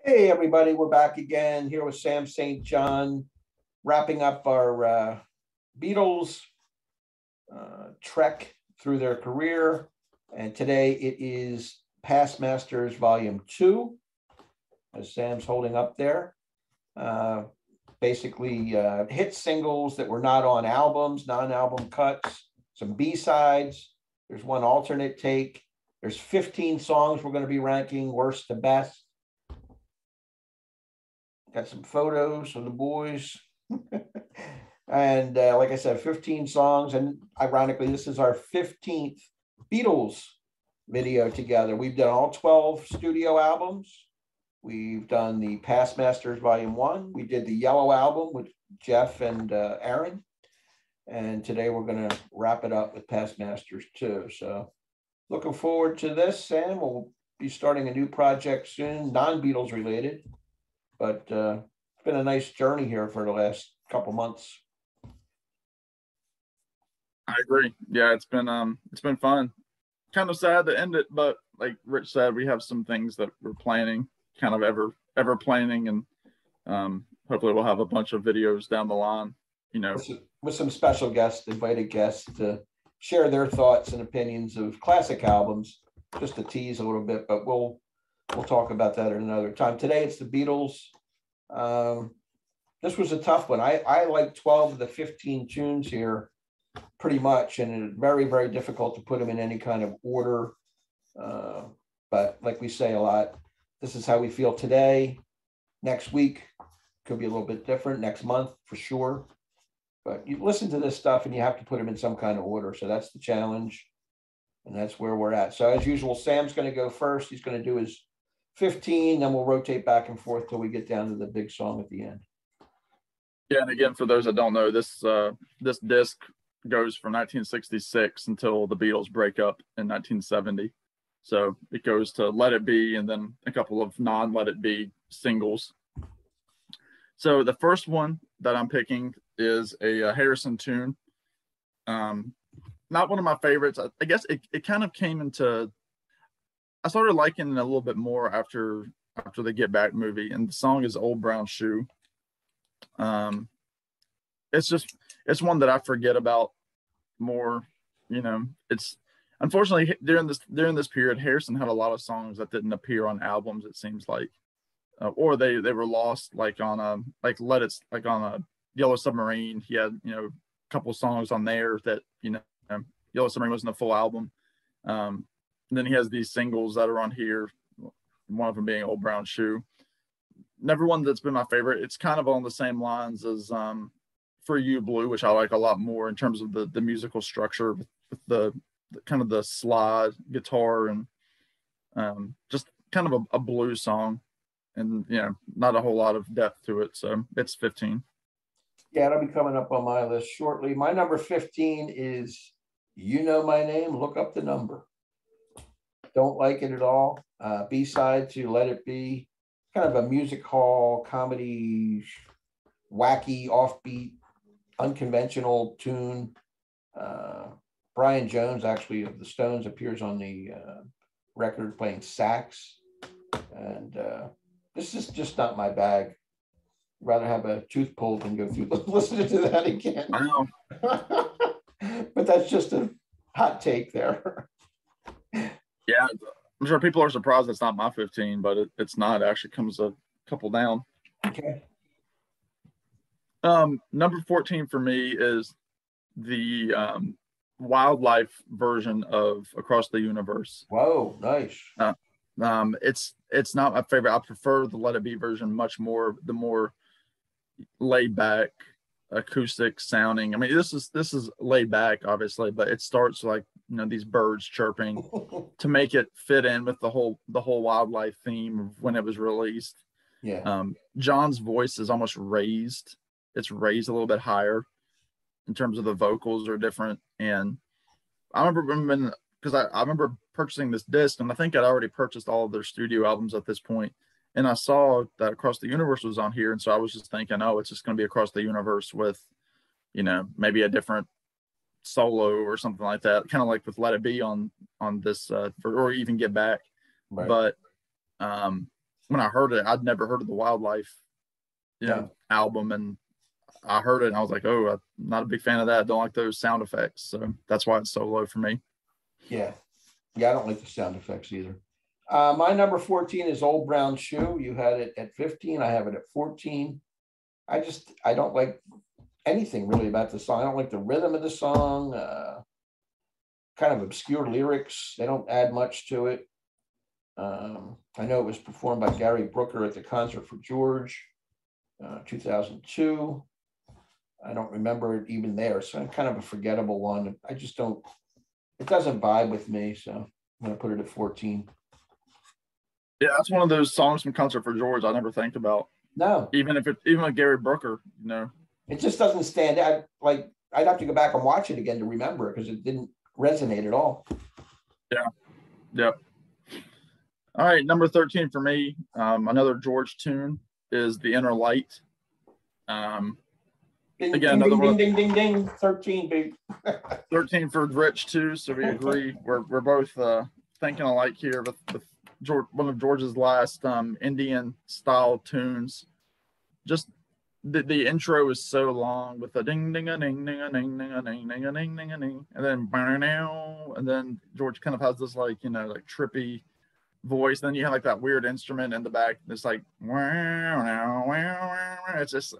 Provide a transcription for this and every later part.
Hey, everybody, we're back again here with Sam St. John, wrapping up our Beatles trek through their career. And today it is Past Masters Volume 2, as Sam's holding up there. Basically, hit singles that were not on albums, non-album cuts, some B-sides. There's one alternate take. There's 15 songs we're going to be ranking worst to best. Got some photos of the boys. And like I said, 15 songs. And ironically, this is our 15th Beatles video together. We've done all 12 studio albums. We've done the Past Masters Volume 1. We did the Yellow Album with Jeff and Aaron. And today we're going to wrap it up with Past Masters 2. So looking forward to this, Sam. We'll be starting a new project soon, non-Beatles related. But it's been a nice journey here for the last couple months. I agree. Yeah, it's been fun. Kind of sad to end it, but like Rich said, we have some things that we're planning, kind of ever planning, and hopefully we'll have a bunch of videos down the line. You know, with some special guests, invited guests to share their thoughts and opinions of classic albums, just to tease a little bit, but we'll talk about that at another time. Today, it's the Beatles. This was a tough one. I like 12 of the 15 tunes here pretty much, and it's very, very difficult to put them in any kind of order. But like we say a lot, this is how we feel today. Next week could be a little bit different. Next month, for sure. But you listen to this stuff and you have to put them in some kind of order. So that's the challenge. And that's where we're at. So as usual, Sam's going to go first. He's going to do his 15, then we'll rotate back and forth till we get down to the big song at the end. Yeah, and again, for those that don't know, this disc goes from 1966 until the Beatles break up in 1970. So it goes to Let It Be and then a couple of non-Let It Be singles. So the first one that I'm picking is a Harrison tune. Not one of my favorites. I guess it kind of came into, I started liking it a little bit more after the Get Back movie, and the song is Old Brown Shoe. It's one that I forget about more. You know, it's unfortunately during this period, Harrison had a lot of songs that didn't appear on albums, it seems like, or they were lost, like on on a Yellow Submarine. He had, you know, a couple of songs on there that, you know, Yellow Submarine wasn't a full album. And then he has these singles that are on here, one of them being Old Brown Shoe. Never one that's been my favorite. It's kind of on the same lines as For You Blue, which I like a lot more in terms of the musical structure with the kind of the slide guitar and just kind of a blues song, and, you know, not a whole lot of depth to it. So it's 15. Yeah, it'll be coming up on my list shortly. My number 15 is You Know My Name, Look Up the Number. Don't like it at all. B-side to Let It Be. Kind of a music hall comedy, wacky, offbeat, unconventional tune. Brian Jones, actually, of the Stones, appears on the record playing sax. And this is just not my bag. Rather have a tooth pulled than go through listening to that again. I know. But that's just a hot take there. Yeah, I'm sure people are surprised it's not my 15, but it's not. It actually comes a couple down. Okay. Number 14 for me is the Wildlife version of Across the Universe. Whoa, nice. It's not my favorite. I prefer the Let It Be version much more. The more laid back, acoustic sounding. I mean, this is laid back, obviously, but it starts like, you know, these birds chirping to make it fit in with the whole wildlife theme of when it was released. Yeah. John's voice is almost raised. It's raised a little bit higher in terms of the vocals are different. And I remember I remember purchasing this disc, and I think I'd already purchased all of their studio albums at this point. And I saw that Across the Universe was on here. And so I was just thinking, oh, it's just going to be Across the Universe with, you know, maybe a different solo or something like that. Kind of like with Let It Be on this, or even Get Back. Right. But when I heard it, I'd never heard of the Wildlife, No. album, and I heard it and I was like, oh, I'm not a big fan of that. I don't like those sound effects, so that's why it's so low for me. Yeah. Yeah, I don't like the sound effects either. My number 14 is Old Brown Shoe. You had it at 15. I have it at 14. I don't like anything really about the song. I don't like the rhythm of the song. Kind of obscure lyrics. They don't add much to it. I know it was performed by Gary Brooker at the Concert for George, 2002. I don't remember it even there. So I'm kind of a forgettable one. I just don't, it doesn't vibe with me. So I'm going to put it at 14. Yeah, that's one of those songs from Concert for George I never think about. No, Even with Gary Brooker, it just doesn't stand out. Like I'd have to go back and watch it again to remember it because it didn't resonate at all. Yeah. Yep. All right, number 13 for me, another George tune is The Inner Light. Ding, Again, ding, another ding, one. ding, ding, ding, ding. 13, big. 13 for Rich too, so we agree. We're both thinking alike here with George, one of George's last Indian style tunes. Just the intro is so long with the ding ding a ding ding a ding ding a ding ding a ding ding a ding, and then George kind of has this like like trippy voice. Then you have like that weird instrument in the back. It's like it's just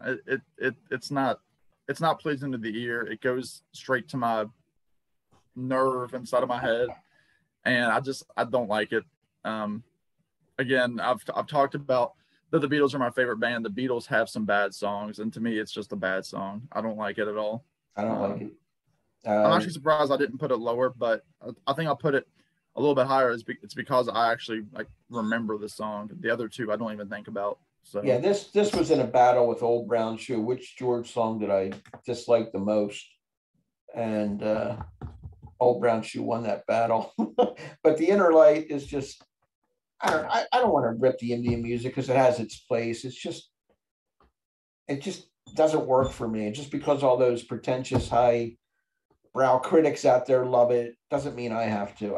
it's not pleasing to the ear. It goes straight to my nerve inside of my head, and I don't like it. Again, I've talked about that the Beatles are my favorite band. The Beatles have some bad songs, and to me, it's just a bad song. I don't like it at all. I don't like it. I'm actually surprised I didn't put it lower, but I think I'll put it a little bit higher. It's because I actually like remember the song. The other two I don't even think about. So yeah, this was in a battle with Old Brown Shoe. Which George song did I dislike the most? And Old Brown Shoe won that battle. But The Inner Light is just, I don't want to rip the Indian music because it has its place. It just doesn't work for me. Just because all those pretentious high brow critics out there love it doesn't mean I have to.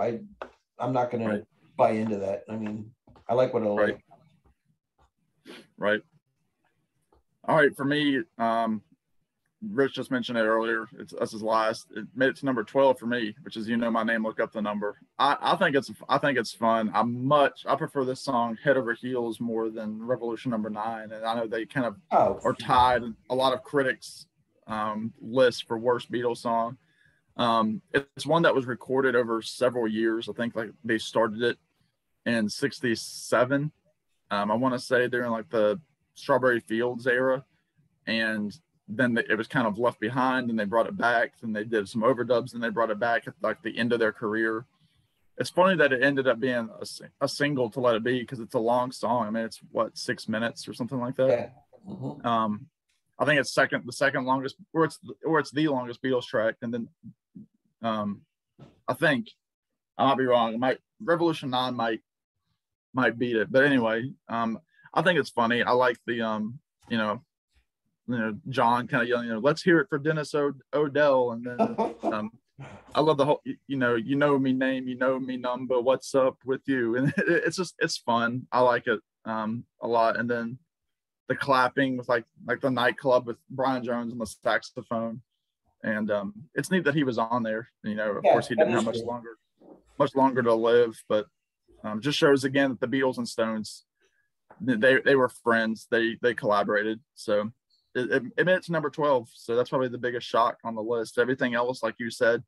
I'm not going to buy into that. I mean, I like what I like. Right. All right. For me, Rich just mentioned it earlier. That's his last. It made it to number 12 for me, which is my name. Look up the number. I think it's fun. I prefer this song Head Over Heels more than Revolution Number 9, and I know they kind of are tied a lot of critics lists for worst Beatles song. It's one that was recorded over several years. I think like they started it in '67. I want to say during like the Strawberry Fields era, and then it was kind of left behind, and they brought it back, and they did some overdubs, and they brought it back at like the end of their career. It's funny that it ended up being a single to Let It Be because it's a long song. I mean, it's 6 minutes or something like that. Yeah. Mm-hmm. I think it's the second longest, or it's the longest Beatles track, and then I think I might be wrong. Revolution 9 might beat it, but anyway, I think it's funny. I like the John kind of yelling, let's hear it for Dennis O'Dell. And then I love the whole, you know me name, you know me number, what's up with you? And it's fun. I like it a lot. And then the clapping with like the nightclub with Brian Jones on the saxophone. And it's neat that he was on there. Of course he didn't have much longer to live, but just shows again that the Beatles and Stones, they were friends. They collaborated. So it made it to number 12. So that's probably the biggest shock on the list. Everything else, like you said,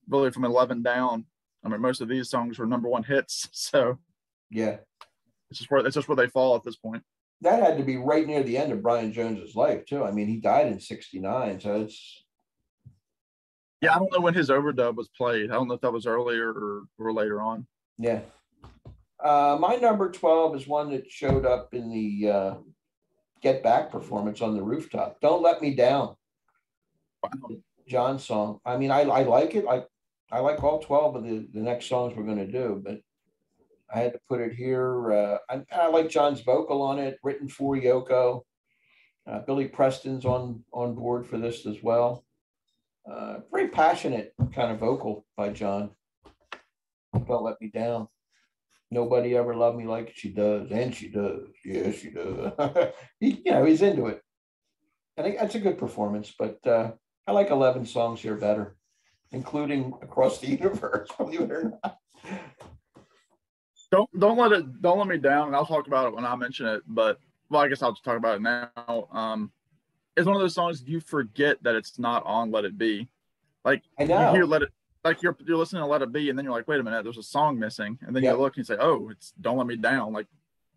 really from 11 down. I mean, most of these songs were number 1 hits. So yeah, it's just where they fall at this point. That had to be right near the end of Brian Jones's life too. I mean, he died in '69, so it's. Yeah, I don't know when his overdub was played. I don't know if that was earlier or later on. Yeah. My number 12 is one that showed up in the Get Back performance on the rooftop. Don't Let Me Down. Wow. John song. I mean, I like it. I like all 12 of the next songs we're going to do, but I had to put it here. I like John's vocal on it, written for Yoko. Billy Preston's on board for this as well. Very passionate kind of vocal by John. Don't Let Me Down. Nobody ever loved me like she does, and she does. Yes, she does. He's into it. I think that's a good performance, but I like 11 songs here better, including Across the Universe, believe it or not. Don't let me down, and I'll talk about it when I mention it, but well, I guess I'll just talk about it now. It's one of those songs you forget that it's not on Let It Be. Like I know. You hear Let It, like you're listening to Let It Be, and then you're like, wait a minute, there's a song missing, and then you look and you say, oh, it's Don't Let Me Down. Like,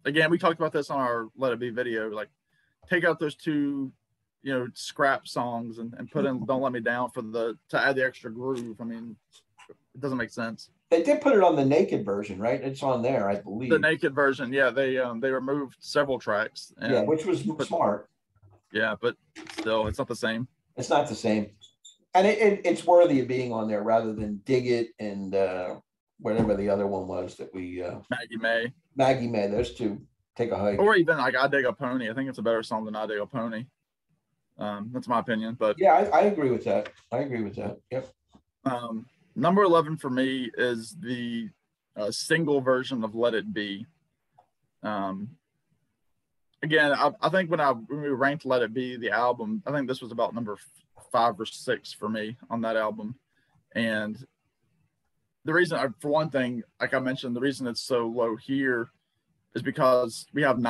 again, we talked about this on our Let It Be video. Like, take out those two, scrap songs and put in Don't Let Me Down to add the extra groove. I mean, it doesn't make sense. They did put it on the naked version, right? It's on there, I believe. The naked version, yeah. They removed several tracks. Which was smart. Yeah, but still, it's not the same. It's not the same. And it's worthy of being on there rather than Dig It and whatever the other one was that we Maggie May. Those two take a hike. Or even like I Dig a Pony. I think it's a better song than I Dig a Pony. That's my opinion. But yeah, I agree with that. Yep. Number 11 for me is the single version of Let It Be. Again, I think when we ranked Let It Be, the album, I think this was about number 5 or 6 for me on that album. And the reason, for one thing, like I mentioned, the reason it's so low here is because we have 8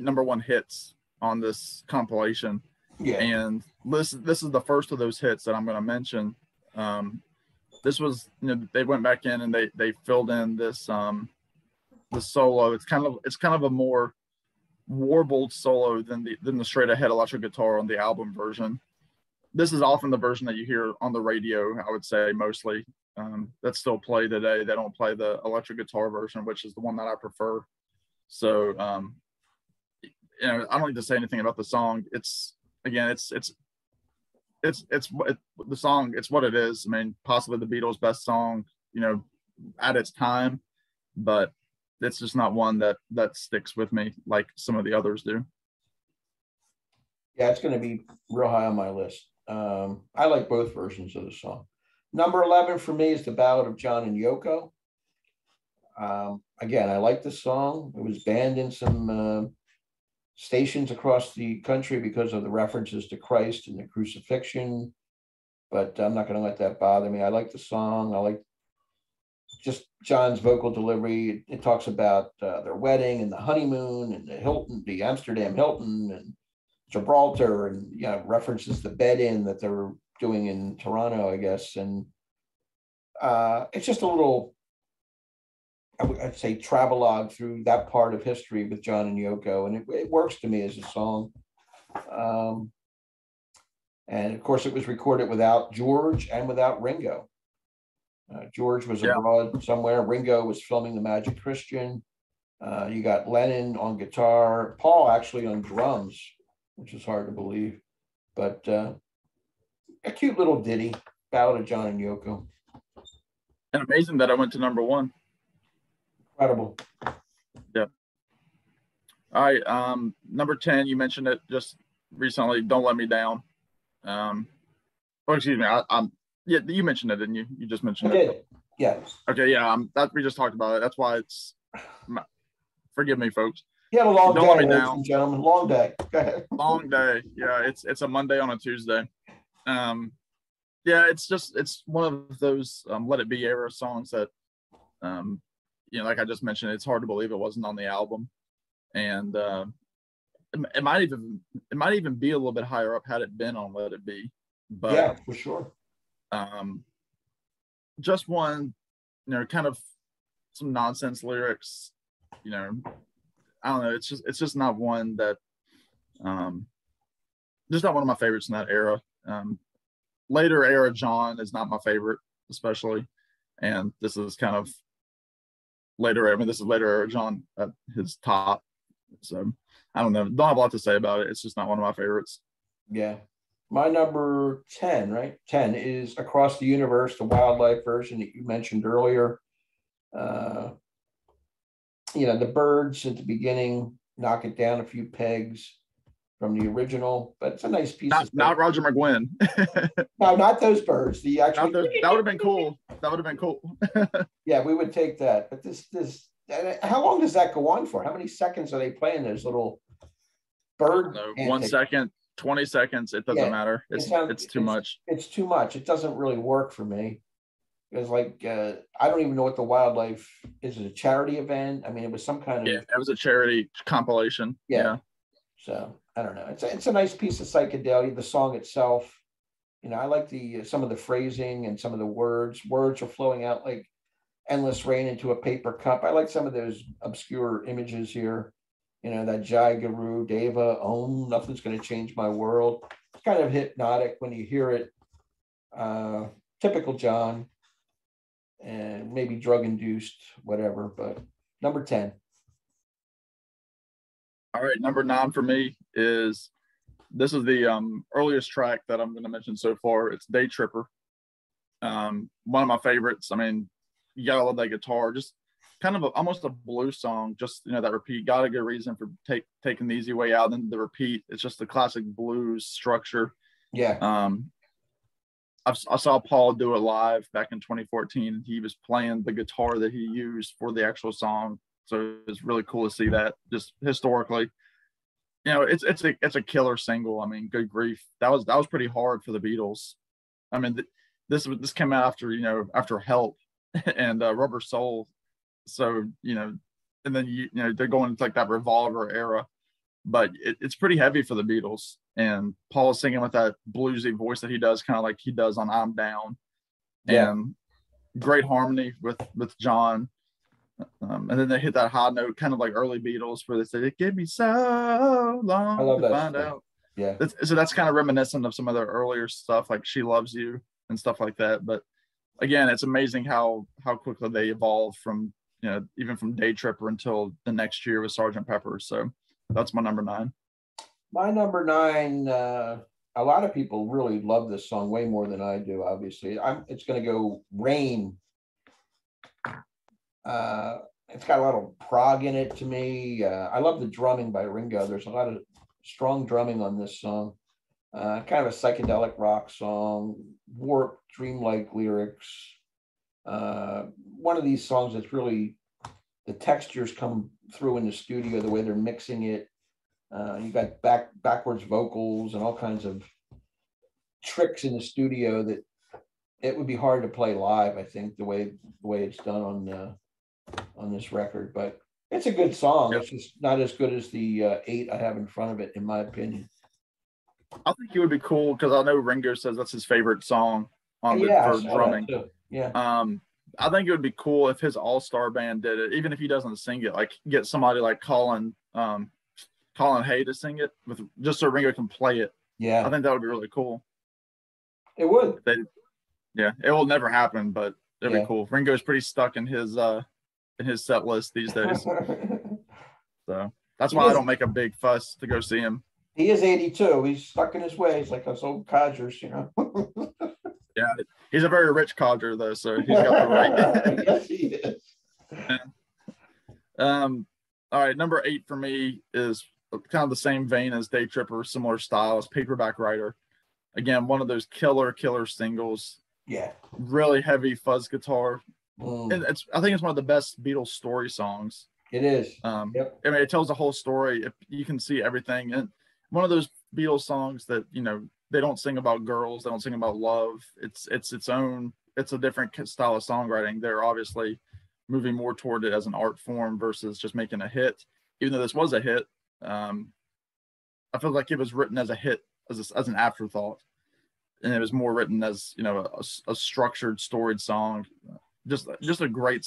number 1 hits on this compilation. Yeah. And this is the first of those hits that I'm going to mention. This was, they went back in and they filled in this the solo. It's kind of a more warbled solo than the straight ahead electric guitar on the album version. This is often the version that you hear on the radio, I would say, mostly. That's still played today. They don't play the electric guitar version, which is the one that I prefer. So, I don't need to say anything about the song. The song, it's what it is. I mean, possibly the Beatles' best song, at its time, but it's just not one that sticks with me like some of the others do. Yeah, it's going to be real high on my list. I like both versions of the song. Number 11 for me is The Ballad of John and Yoko. Again, I like the song. It was banned in some stations across the country because of the references to Christ and the crucifixion, but I'm not going to let that bother me. I like the song. I like just John's vocal delivery. It talks about their wedding and the honeymoon and the Amsterdam Hilton and Gibraltar, and references the bed-in that they were doing in Toronto, I guess. And it's just a little, I'd say, travelogue through that part of history with John and Yoko, and it works to me as a song. And of course, it was recorded without George and without Ringo. George was abroad somewhere. Ringo was filming The Magic Christian. You got Lennon on guitar, Paul actually on drums, which is hard to believe, but a cute little ditty, Ballad of John and Yoko. And amazing that I went to number 1. Incredible. Yeah. All right. Number 10, you mentioned it just recently. Don't Let Me Down. Excuse me. Yeah, you mentioned it, didn't you? You just mentioned it. I did. Yeah. Okay. Yeah. We just talked about it. That's why it's. Forgive me, folks. He had a long Don't day, Let Me ladies Down. and gentlemen. Long day. Go ahead. Long day. Yeah. It's a Monday on a Tuesday. Yeah. It's one of those Let It Be era songs that like I just mentioned, it's hard to believe it wasn't on the album, and it might even be a little bit higher up had it been on Let It Be. But yeah, for sure. Just one, kind of some nonsense lyrics. I don't know. It's just not one that, just not one of my favorites in that era. Later era John is not my favorite, especially, and this is kind of later. I mean, this is later era John at his top. So I don't know. Don't have a lot to say about it. It's just not one of my favorites. Yeah. My number 10, right? 10 is Across the Universe, the wildlife version that you mentioned earlier. The birds at the beginning knock it down a few pegs from the original, but it's a nice piece. Not Roger McGuinn. No, not those birds. The actual that would have been cool. That would have been cool. Yeah, we would take that. But this how long does that go on for? How many seconds are they playing those little bird? No, 1 antics? second, 20 seconds. It doesn't matter. It's too much. It's too much. It doesn't really work for me. It's like I don't even know what the wildlife is. It a charity event? I mean, it was some kind of it was a charity compilation. Yeah. So I don't know. It's a nice piece of psychedelia. The song itself, I like the some of the phrasing and some of the words. Words are flowing out like endless rain into a paper cup. I like some of those obscure images here. That Jai Guru, Deva, Om, nothing's going to change my world. It's kind of hypnotic when you hear it. Typical John, and maybe drug induced, whatever. But number 10. All right, number 9 for me is the earliest track that I'm going to mention so far. It's Daytripper. One of my favorites. I mean, you gotta love that guitar. Just kind of almost a blues song. Just that repeat. Got a good reason for taking the easy way out. And the repeat. It's just the classic blues structure. Yeah. I saw Paul do it live back in 2014, and he was playing the guitar that he used for the actual song. So it's really cool to see that. Just historically, it's a killer single. I mean, good grief, that was pretty hard for the Beatles. I mean, this came out after Help and Rubber Soul. So and then they're going into like that Revolver era, but it's pretty heavy for the Beatles. And Paul is singing with that bluesy voice that he does, kind of like he does on I'm Down. Yeah. And great harmony with John. And then they hit that high note, kind of like early Beatles, where they say, "It gave me so long to find out." Yeah. So that's kind of reminiscent of some of their earlier stuff, like "She Loves You" and stuff like that. But again, it's amazing how quickly they evolved from even from Daytripper until the next year with Sgt. Pepper. So that's my number 9. My number 9. A lot of people really love this song way more than I do. Obviously, it's going to go Rain. It's got a lot of prog in it to me. I love the drumming by Ringo. There's a lot of strong drumming on this song. Kind of a psychedelic rock song, warped, dreamlike lyrics. One of these songs that's really, the textures come through in the studio, the way they're mixing it. You got backwards vocals and all kinds of tricks in the studio that it would be hard to play live, I think, the way it's done on this record. But it's a good song. Yep. It's just not as good as the 8 I have in front of it, in my opinion. I think it would be cool because I know Ringo says that's his favorite song for drumming. Yeah. I think it would be cool if his all-star band did it, even if he doesn't sing it. Like get somebody like Colin Hay to sing it just so Ringo can play it. Yeah, I think that would be really cool. It would. It will never happen, but it'd be cool. Ringo's pretty stuck in his set list these days. So that's why I don't make a big fuss to go see him. He is 82. He's stuck in his ways like us old codgers, Yeah, he's a very rich codger though, so he's got the right. Yes, he is. All right, number 8 for me is kind of the same vein as Daytripper, similar style as Paperback Writer. Again, one of those killer singles. Yeah. Really heavy fuzz guitar. And I think it's one of the best Beatles story songs. It is. Yep. I mean, it tells the whole story. You can see everything. And one of those Beatles songs that, they don't sing about girls. They don't sing about love. It's a different style of songwriting. They're obviously moving more toward it as an art form versus just making a hit. Even though this was a hit, I feel like it was written as a hit, as an afterthought. And it was more written as, a structured, storied song. Just a great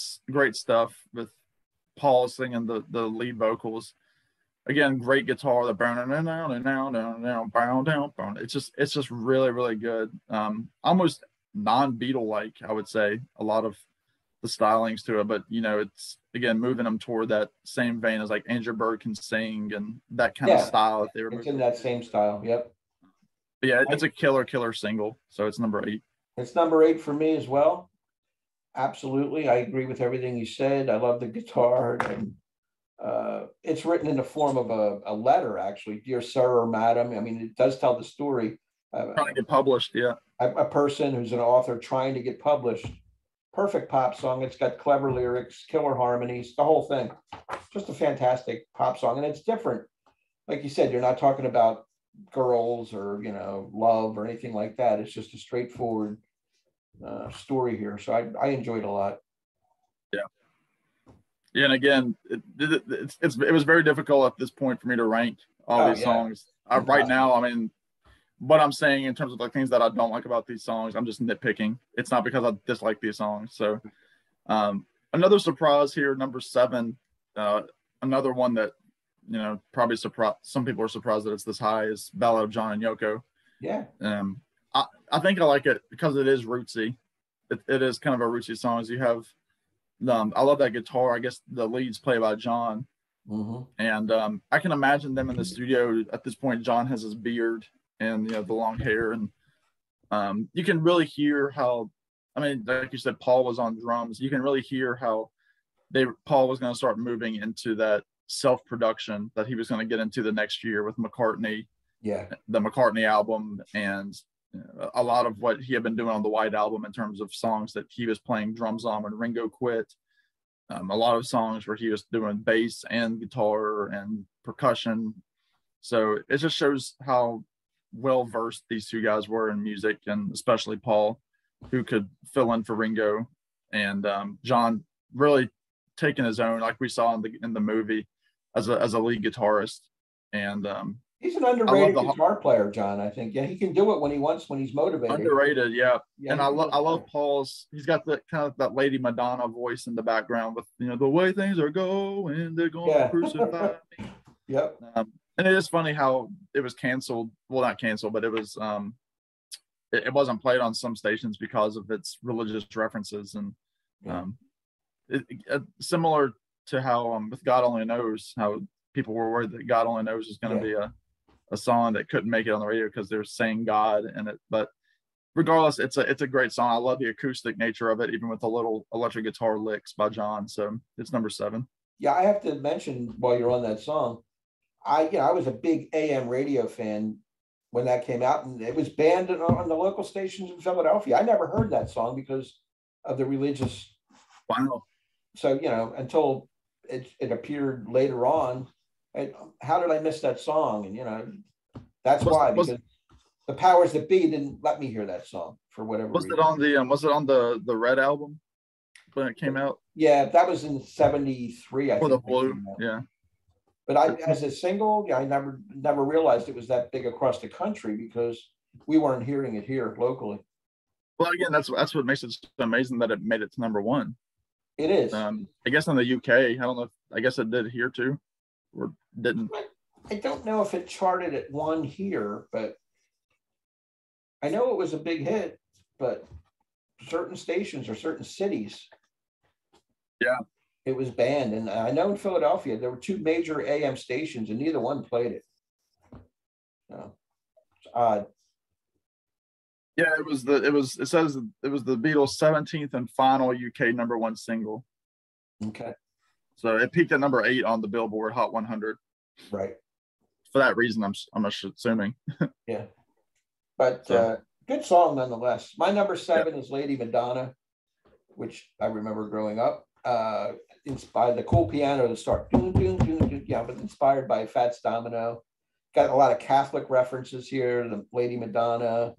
stuff with Paul singing the lead vocals. Again, great guitar. The it's just really, really good. Almost non-Beatle like, I would say, a lot of the stylings to it, but it's again moving them toward that same vein as like Andrew Bird Can Sing and that kind of style that they were. It's in that same style. Yep. But yeah, it's a killer single. So it's number 8. It's number 8 for me as well. Absolutely, I agree with everything you said. I love the guitar, and it's written in the form of a letter, actually, dear sir or madam. I mean, it does tell the story. Trying to get published, yeah. A person who's an author trying to get published, perfect pop song. It's got clever lyrics, killer harmonies, the whole thing. Just a fantastic pop song, and it's different. Like you said, you're not talking about girls or love or anything like that. It's just a straightforward story here. So I enjoyed it a lot. Yeah, and again, it was very difficult at this point for me to rank all these songs. Right now, I mean, what I'm saying in terms of like things that I don't like about these songs, I'm just nitpicking. It's not because I dislike these songs. So another surprise here, number 7, another one that probably some people are surprised that it's this high, is Ballad of John and Yoko. Yeah. I think I like it because it is rootsy. It is kind of a rootsy song. As you have I love that guitar. I guess the lead's played by John. Mm-hmm. And I can imagine them in the studio at this point. John has his beard and the long hair, and you can really hear how, I mean, like you said, Paul was on drums. You can really hear how Paul was going to start moving into that self-production that he was going to get into the next year with McCartney. Yeah, the McCartney album, and a lot of what he had been doing on the White Album in terms of songs that he was playing drums on when Ringo quit. A lot of songs where he was doing bass and guitar and percussion. So it just shows how well versed these two guys were in music, and especially Paul, who could fill in for Ringo, and John really taking his own, like we saw in the movie, as a lead guitarist. And he's an underrated guitar player, John. I think. Yeah, he can do it when he wants, when he's motivated. Underrated, yeah. And I love Paul's. He's got that kind of that Lady Madonna voice in the background with the way things are going, they're going to crucify me. Yep. And it is funny how it was canceled. Well, not canceled, but it was it wasn't played on some stations because of its religious references, and similar to how with God Only Knows, how people were worried that God Only Knows is going to be a song that couldn't make it on the radio because they're saying God in it. But regardless, it's a great song. I love the acoustic nature of it, even with the little electric guitar licks by John. So it's number 7. Yeah, I have to mention while you're on that song, I was a big AM radio fan when that came out, and it was banned on the local stations in Philadelphia. I never heard that song because of the religious. Wow. So until it appeared later on, how did I miss that song? And that's why, because the powers that be didn't let me hear that song for whatever reason. Was it on the Red album when it came out? Yeah, that was in 73. I think. The Blue, yeah. But as a single, I never realized it was that big across the country because we weren't hearing it here locally. Well, again, that's what makes it so amazing that it made it to number 1. It is. I guess in the UK, I don't know. I guess it did here too, or didn't. I don't know if it charted at 1 here, but I know it was a big hit. But certain stations or certain cities, it was banned. And I know in Philadelphia there were 2 major AM stations, and neither one played it. It's odd. Yeah, it says it was the Beatles' 17th and final UK number 1 single. Okay. So it peaked at number 8 on the Billboard Hot 100. Right. For that reason, I'm assuming. Yeah. But good song nonetheless. My number 7 is Lady Madonna, which I remember growing up. Inspired the cool piano to start. But inspired by Fats Domino. Got a lot of Catholic references here. The Lady Madonna.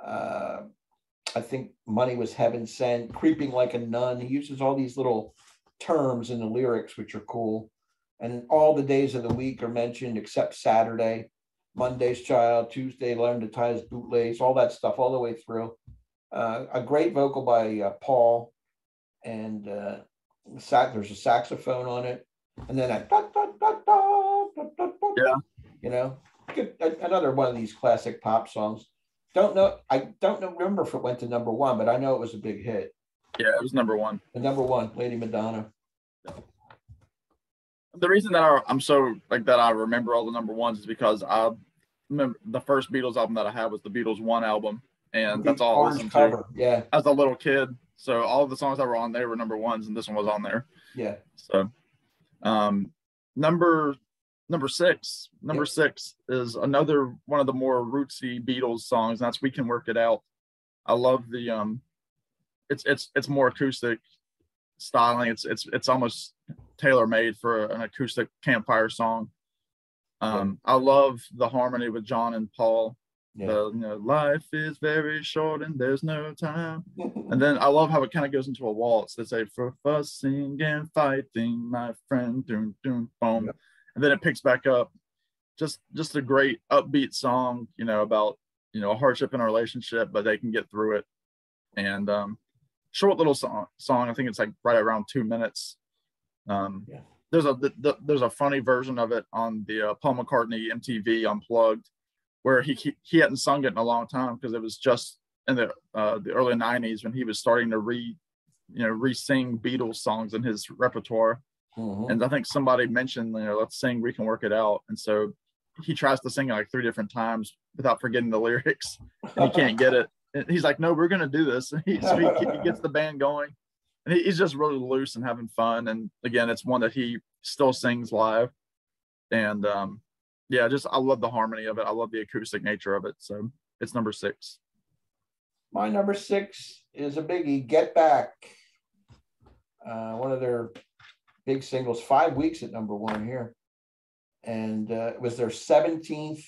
I think Money Was Heaven Sent, Creeping Like a Nun. He uses all these little terms in the lyrics, which are cool. And all the days of the week are mentioned except Saturday. Monday's child, Tuesday learned to tie his bootlace, all that stuff all the way through. A great vocal by Paul, and there's a saxophone on it. And then that another one of these classic pop songs. I don't remember if it went to number 1, but I know it was a big hit. Yeah, it was number 1. The number 1, Lady Madonna. The reason that I'm so that I remember all the number 1s is because I remember the first Beatles album that I had was the Beatles 1 album, and that's all I listened to as a little kid. So all of the songs that were on there were number 1s, and this one was on there. Yeah. So, Number 6 is another one of the more rootsy Beatles songs, and that's We Can Work It Out. I love the it's more acoustic styling. It's almost tailor made for an acoustic campfire song. I love the harmony with John and Paul. The life is very short and there's no time. And then I love how it kind of goes into a waltz. They say, for fussing and fighting, my friend, doom, doom, boom. And then it picks back up. Just a great upbeat song, about, a hardship in a relationship, but they can get through it. And short little song. I think it's like right around 2 minutes. There's a funny version of it on the Paul McCartney MTV Unplugged, where he hadn't sung it in a long time because it was just in the early 90s when he was starting to re-sing Beatles songs in his repertoire. And I think somebody mentioned, let's sing We Can Work It Out. And so he tries to sing it like 3 different times without forgetting the lyrics. And he can't get it. And he's like, no, we're going to do this. And he gets the band going. And he's just really loose and having fun. And again, it's one that he still sings live. And I love the harmony of it. I love the acoustic nature of it. So it's number 6. My number 6 is a biggie, Get Back. One of their big singles, 5 weeks at number 1 here. And it was their 17th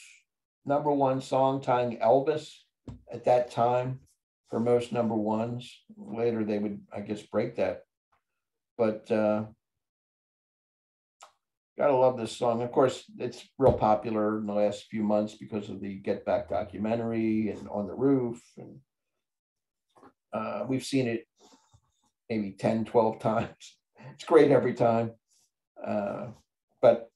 number 1 song, tying Elvis at that time for most number 1s. Later they would, I guess, break that. But gotta love this song. Of course, it's real popular in the last few months because of the Get Back documentary and On the Roof. And we've seen it maybe 10, 12 times. It's great every time. But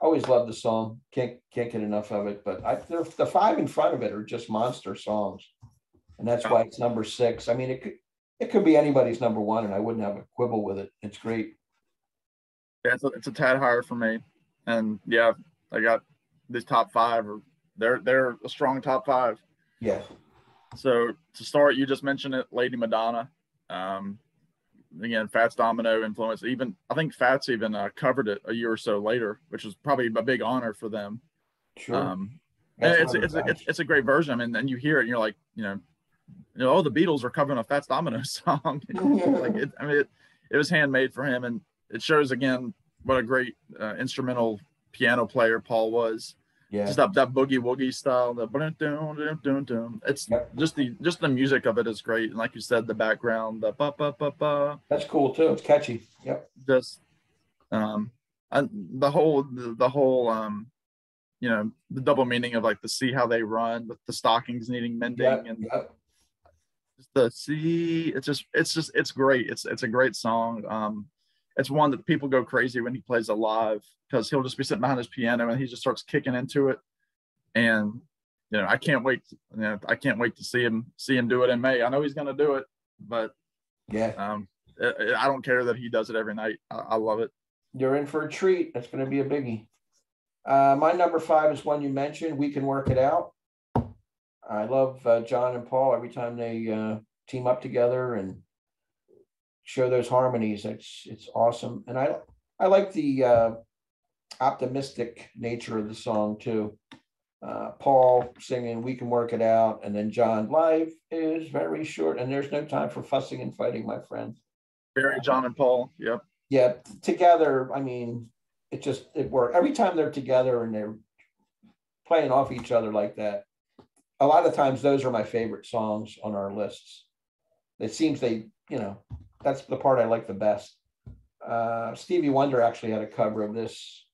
always love the song. Can't get enough of it. But the 5 in front of it are just monster songs. And that's why it's number 6. I mean, it could be anybody's number 1, and I wouldn't have a quibble with it. It's great. Yeah, it's a tad higher for me. And yeah, I got these top 5. They're a strong top 5. Yeah. So to start, you just mentioned it, Lady Madonna. Again, Fats Domino influence. Even I think Fats even covered it a year or so later, which was probably a big honor for them. Sure. And it's a great version. I mean, then you hear it and you're like, oh, the Beatles are covering a Fats Domino song. It was handmade for him, and it shows again what a great instrumental piano player Paul was. Yeah, just that boogie woogie style. It's just the music of it is great, and like you said, the background, the ba ba ba ba. That's cool too. It's catchy. Yep. Just the whole the double meaning of like the see how they run with the stockings needing mending and the see. It's great. It's a great song. It's one that people go crazy when he plays it live because he'll just be sitting behind his piano and he just starts kicking into it. And I can't wait. I can't wait to see him do it in May. I know he's going to do it, but I don't care that he does it every night. I love it. You're in for a treat. That's going to be a biggie. My number 5 is one you mentioned. We Can Work It Out. I love John and Paul every time they team up together and show those harmonies. It's awesome. And I like the optimistic nature of the song too. Paul singing We Can Work It Out, and then John, life is very short and there's no time for fussing and fighting, my friend. Very John and Paul. Yep. Yeah, together, I mean, it worked. Every time they're together and they're playing off each other like that, a lot of times those are my favorite songs on our lists. It seems that's the part I like the best. Stevie Wonder actually had a cover of this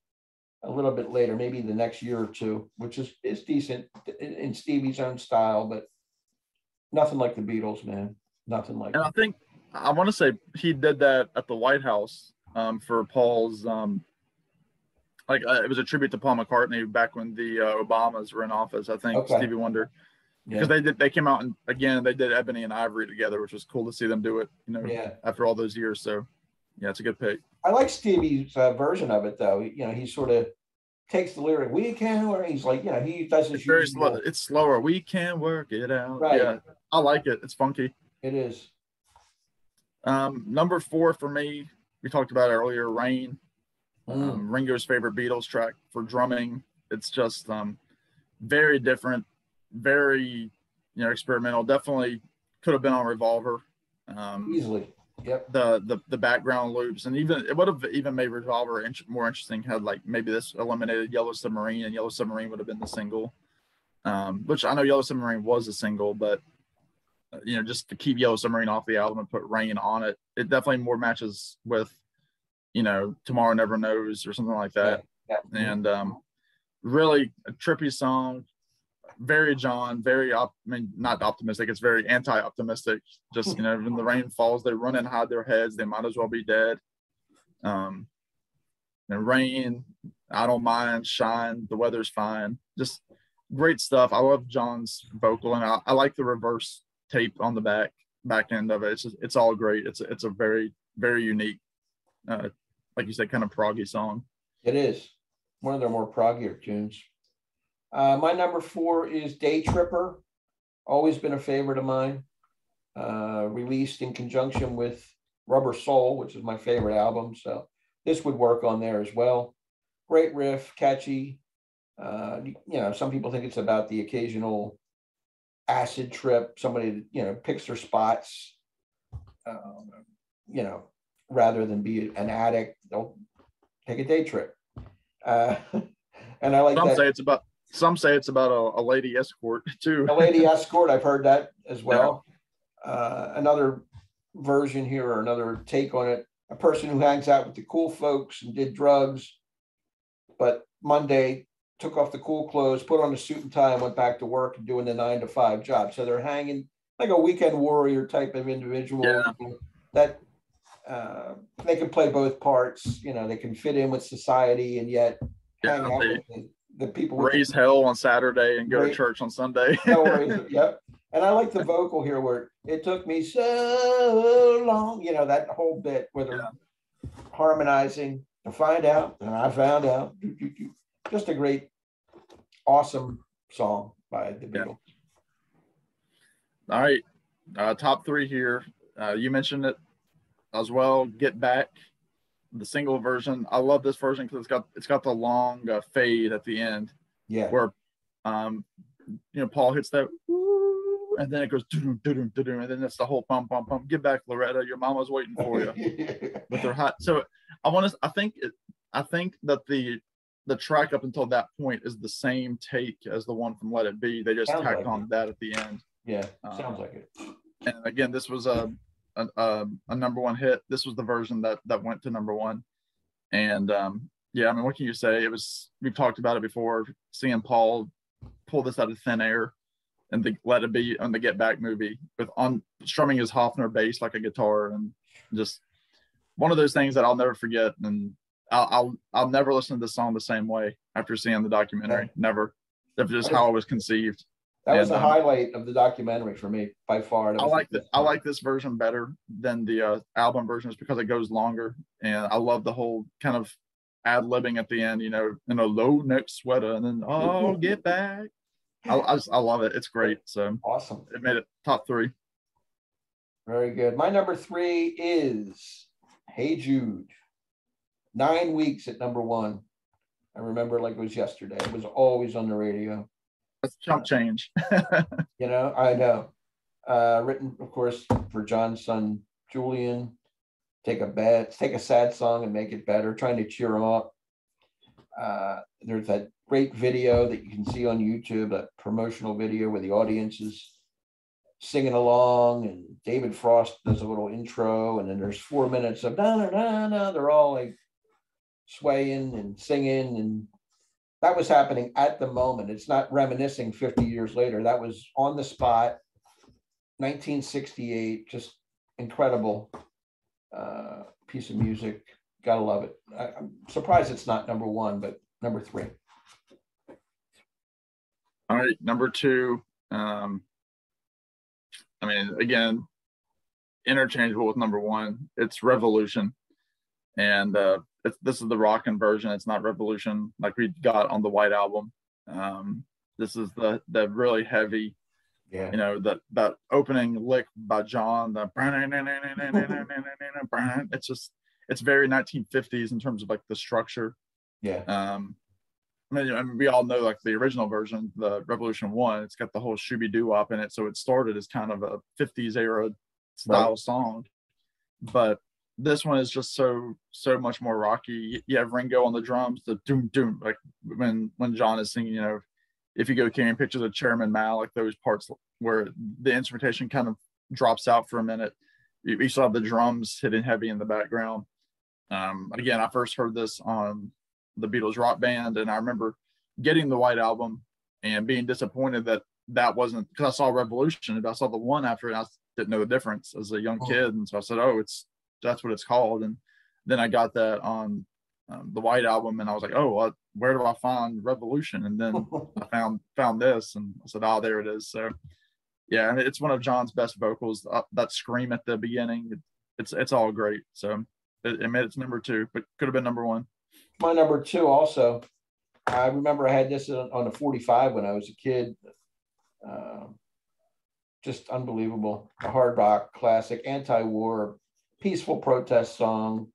a little bit later, maybe the next year or two, which is decent in Stevie's own style, but nothing like the Beatles, man. Nothing like. And I think I want to say he did that at the White House for Paul's. It was a tribute to Paul McCartney back when the Obamas were in office. I think Stevie Wonder. Because they came out and again they did Ebony and Ivory together, which was cool to see them do it, after all those years. So yeah, it's a good pick. I like Stevie's version of it though. He sort of takes the lyric "We can," or he's like, he does his very slow. It's slower. We can work it out. Right. Yeah, I like it. It's funky. It is. Number 4 for me, we talked about it earlier, Rain. Ringo's favorite Beatles track for drumming. It's just very different. Very experimental. Definitely could have been on Revolver. Easily. Yep. The background loops, and even it would have even made Revolver more interesting had like maybe this eliminated Yellow Submarine, and Yellow Submarine would have been the single, which I know Yellow Submarine was a single, but just to keep Yellow Submarine off the album and put Rain on it, it definitely more matches with Tomorrow Never Knows or something like that. Yeah. And really a trippy song, very John, not optimistic, it's very anti-optimistic. Just when the rain falls, they run and hide their heads, they might as well be dead. And Rain, I don't mind, Shine, the weather's fine, just great stuff. I love John's vocal, and I like the reverse tape on the back end of it. It's all great. It's a very, very unique, like you said, kind of proggy song. It is one of their more proggier tunes. My number 4 is Daytripper. Always been a favorite of mine. Released in conjunction with Rubber Soul, which is my favorite album. So this would work on there as well. Great riff, catchy. Some people think it's about the occasional acid trip. Somebody, picks their spots, rather than be an addict, they'll take a day trip. And I like that. Some say it's about a lady escort too. A lady escort, I've heard that as well. Yeah. Another version here, or another take on it, a person who hangs out with the cool folks and did drugs, but Monday took off the cool clothes, put on a suit and tie, and went back to work and doing the 9-to-5 job. So they're hanging like a weekend warrior type of individual. That they can play both parts. They can fit in with society and yet hang out with the people. Raise hell on Saturday and go to church on Sunday. Yep. And I like the vocal here where it took me so long, that whole bit where they're harmonizing to find out, and I found out. Just a great, awesome song by the Beatles. All right. Top 3 here. You mentioned it as well. Get Back, the single version. I love this version because it's got the long fade at the end. Yeah. Where Paul hits that woo, and then it goes doo-doo, doo-doo, doo-doo, and then it's the whole pump pump pump. Get back, Loretta. Your mama's waiting for you. With her hot. So I think that the track up until that point is the same take as the one from Let It Be. They just tacked on that at the end. Yeah, sounds like it. And again, this was a number 1 hit. This was the version that went to number 1. And what can you say? We've talked about it before, seeing Paul pull this out of thin air and the Let It Be on the Get Back movie with strumming his Hofner bass like a guitar, and just one of those things that I'll never forget. And I'll never listen to this song the same way after seeing the documentary. Never. That's just how it was conceived. That was the highlight of the documentary for me by far. I like this version better than the album version, just because it goes longer, and I love the whole kind of ad-libbing at the end, in a low neck sweater, and then get back. I love it. It's great. So awesome. It made it top 3. Very good. My number 3 is Hey Jude. 9 weeks at number 1. I remember like it was yesterday. It was always on the radio. That's chump change. I know. Written, of course, for John's son, Julian. Take a sad song and make it better, trying to cheer him up. There's that great video that you can see on YouTube, that promotional video where the audience is singing along, and David Frost does a little intro, and then there's 4 minutes of na-na-na-na. They're all like swaying and singing, and that was happening at the moment. It's not reminiscing 50 years later. That was on the spot, 1968. Just incredible piece of music. Gotta love it. I'm surprised it's not number 1, but number 3. All right, number 2. Again, interchangeable with number 1. It's Revolution, and this is the rockin' version. It's not Revolution like we got on the White Album. This is the really heavy, that opening lick by John. It's very 1950s in terms of like the structure. Yeah. We all know like the original version, the Revolution 1. It's got the whole shooby doo wop in it, so it started as kind of a 50s era style song, but this one is just so much more rocky. You have Ringo on the drums, the doom doom, like when John is singing, you know, if you go carrying pictures of Chairman Mao, like those parts where the instrumentation kind of drops out for a minute, you still have the drums hitting heavy in the background. Again, I first heard this on the Beatles Rock Band, and I remember getting the White Album and being disappointed that wasn't, because I saw Revolution and I saw the one after it, and I didn't know the difference as a young kid, and so I said, oh, that's what it's called. And then I got that on the White Album, and I was like, oh, well, where do I find Revolution? And then I found this, and I said, oh, there it is. So yeah, and it's one of John's best vocals. That scream at the beginning, it's all great. So it made its number 2, but could have been number 1. My number 2 also. I remember I had this on the 45 when I was a kid. Just unbelievable. A hard rock classic, anti-war, peaceful protest song.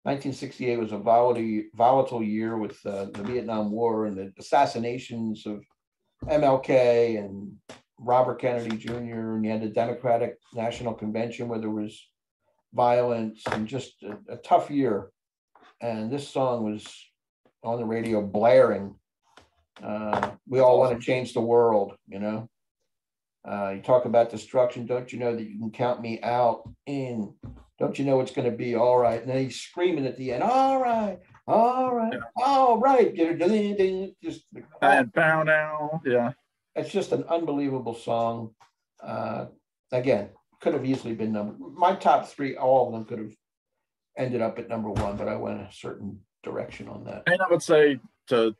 1968 was a volatile year with the Vietnam War and the assassinations of MLK and Robert Kennedy Jr. And you had the Democratic National Convention where there was violence, and just a tough year. And this song was on the radio blaring. We all want to change the world, you know. You talk about destruction. Don't you know that you can count me out in? Don't you know it's going to be all right? And then he's screaming at the end, all right, all right, all right. Just and bow down. Yeah. It's just an unbelievable song. Again, could have easily been my top 3, all of them could have ended up at number 1, but I went a certain direction on that. And I would say, to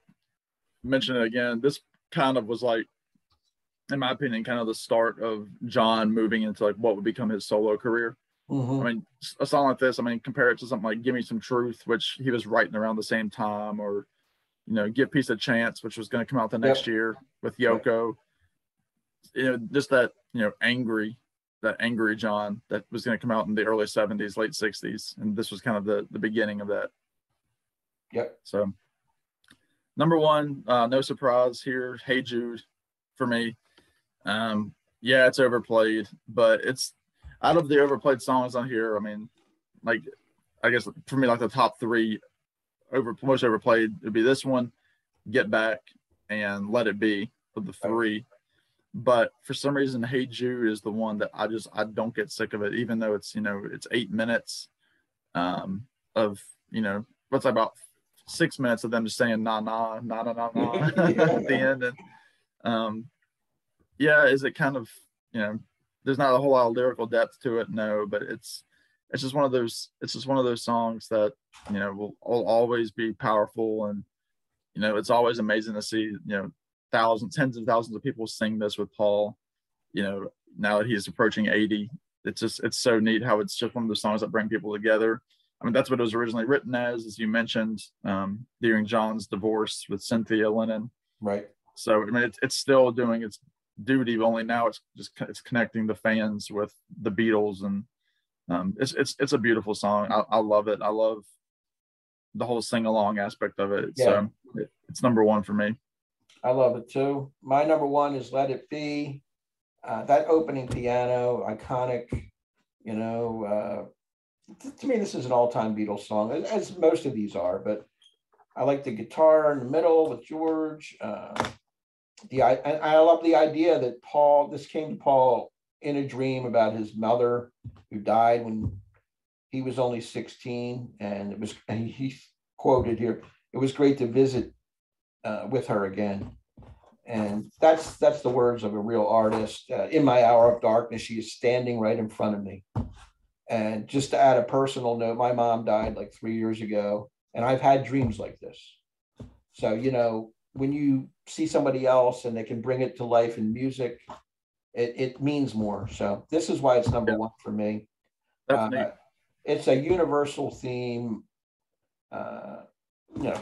mention it again, this kind of was like, in my opinion, kind of the start of John moving into like what would become his solo career. I mean, a song like this, I mean, compare it to something like Give Me Some Truth, which he was writing around the same time, or, you know, Give Peace a Chance, which was going to come out the next year with Yoko. You know, just that, you know, angry John that was going to come out in the early 70s, late 60s. And this was kind of the beginning of that. Yep. So number 1, no surprise here, Hey Jude for me. Yeah, it's overplayed, but it's, out of the overplayed songs on here, I mean, like, I guess for me, like the top 3 most overplayed would be this one, Get Back, and Let It Be, of the 3. But for some reason, Hey Jude is the one that I don't get sick of it, even though it's, you know, it's 8 minutes of, you know, what's about 6 minutes of them just saying nah nah nah nah nah nah at the end. And yeah, is it kind of, you know, there's not a whole lot of lyrical depth to it, no, but it's just one of those songs that, you know, will always be powerful. And, you know, it's always amazing to see, you know, tens of thousands of people sing this with Paul, you know, now that he's approaching 80. It's so neat how it's just one of those songs that bring people together. I mean, that's what it was originally written as you mentioned, during John's divorce with Cynthia Lennon. Right. So, I mean, it's still doing its duty, only now it's connecting the fans with the Beatles. And it's a beautiful song. I love it. I love the whole sing-along aspect of it. So it's number 1 for me. I love it too. My number 1 is Let It Be. That opening piano, iconic. You know, to me, this is an all-time Beatles song, as most of these are. But I like the guitar in the middle with George. I love the idea that this came to Paul in a dream about his mother who died when he was only 16, and he quoted here, "It was great to visit with her again." And that's the words of a real artist. In my hour of darkness, she is standing right in front of me. And just to add a personal note, my mom died like 3 years ago, and I've had dreams like this. So, you know, when you see somebody else and they can bring it to life in music, it means more. So this is why it's number 1 for me. It's a universal theme. You know,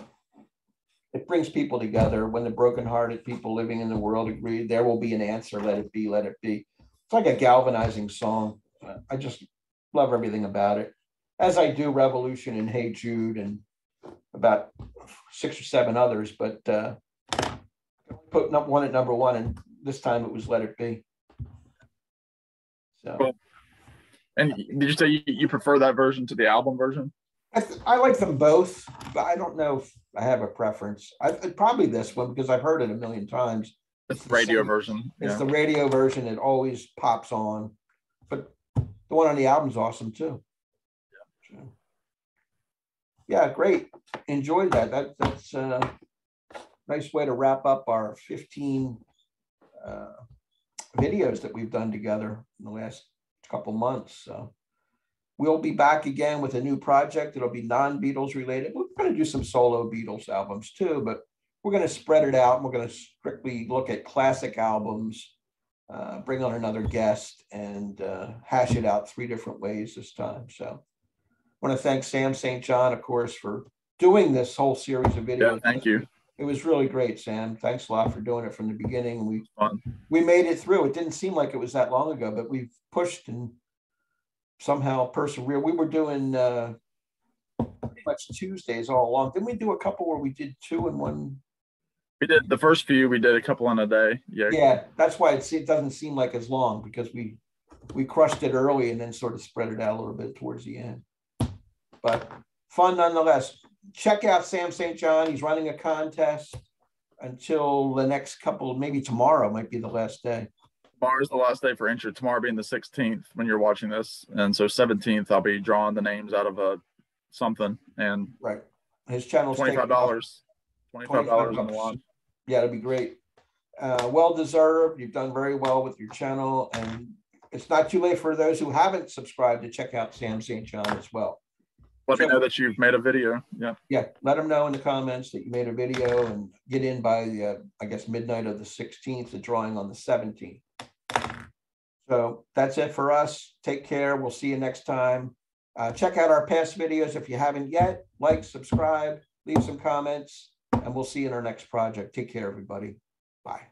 it brings people together. When the brokenhearted people living in the world agree, there will be an answer. Let it be, let it be. It's like a galvanizing song. I just love everything about it, as I do Revolution and Hey Jude and about 6 or 7 others, but put one at number 1, and this time it was Let It Be. So, cool. And did you say you prefer that version to the album version? I like them both, but I don't know if I have a preference. Probably this one because I've heard it a million times. It's the radio version. It's the radio version. It always pops on, but the one on the album's awesome too. Yeah, so, yeah, great. Enjoyed that. That's a nice way to wrap up our 15 videos that we've done together in the last couple months. So we'll be back again with a new project. It'll be non-Beatles related. We're going to do some solo Beatles albums too, but we're going to spread it out. And we're going to strictly look at classic albums, bring on another guest, and hash it out 3 different ways this time. So I want to thank Sam St. John, of course, for doing this whole series of videos. Yeah, thank you. It was really great, Sam. Thanks a lot for doing it from the beginning. We made it through. It didn't seem like it was that long ago, but we've pushed and somehow persevered. We were doing pretty much Tuesdays all along. Didn't we do a couple where we did 2 in 1? We did the first few. We did a couple in a day. Yeah. Yeah, that's why it doesn't seem like as long, because we crushed it early and then sort of spread it out a little bit towards the end. But fun nonetheless. Check out Sam St. John. He's running a contest until the next couple, maybe tomorrow might be the last day. Tomorrow's the last day for entry. Tomorrow being the 16th when you're watching this. And so 17th, I'll be drawing the names out of something. And right. His channel's $25. $25 on the line. Yeah, it'll be great. Well deserved. You've done very well with your channel. And it's not too late for those who haven't subscribed to check out Sam St. John as well. Let me know that you've made a video. Yeah. Yeah. Let them know in the comments that you made a video and get in by, I guess, midnight of the 16th, the drawing on the 17th. So that's it for us. Take care. We'll see you next time. Check out our past videos if you haven't yet. Like, subscribe, leave some comments, and we'll see you in our next project. Take care, everybody. Bye.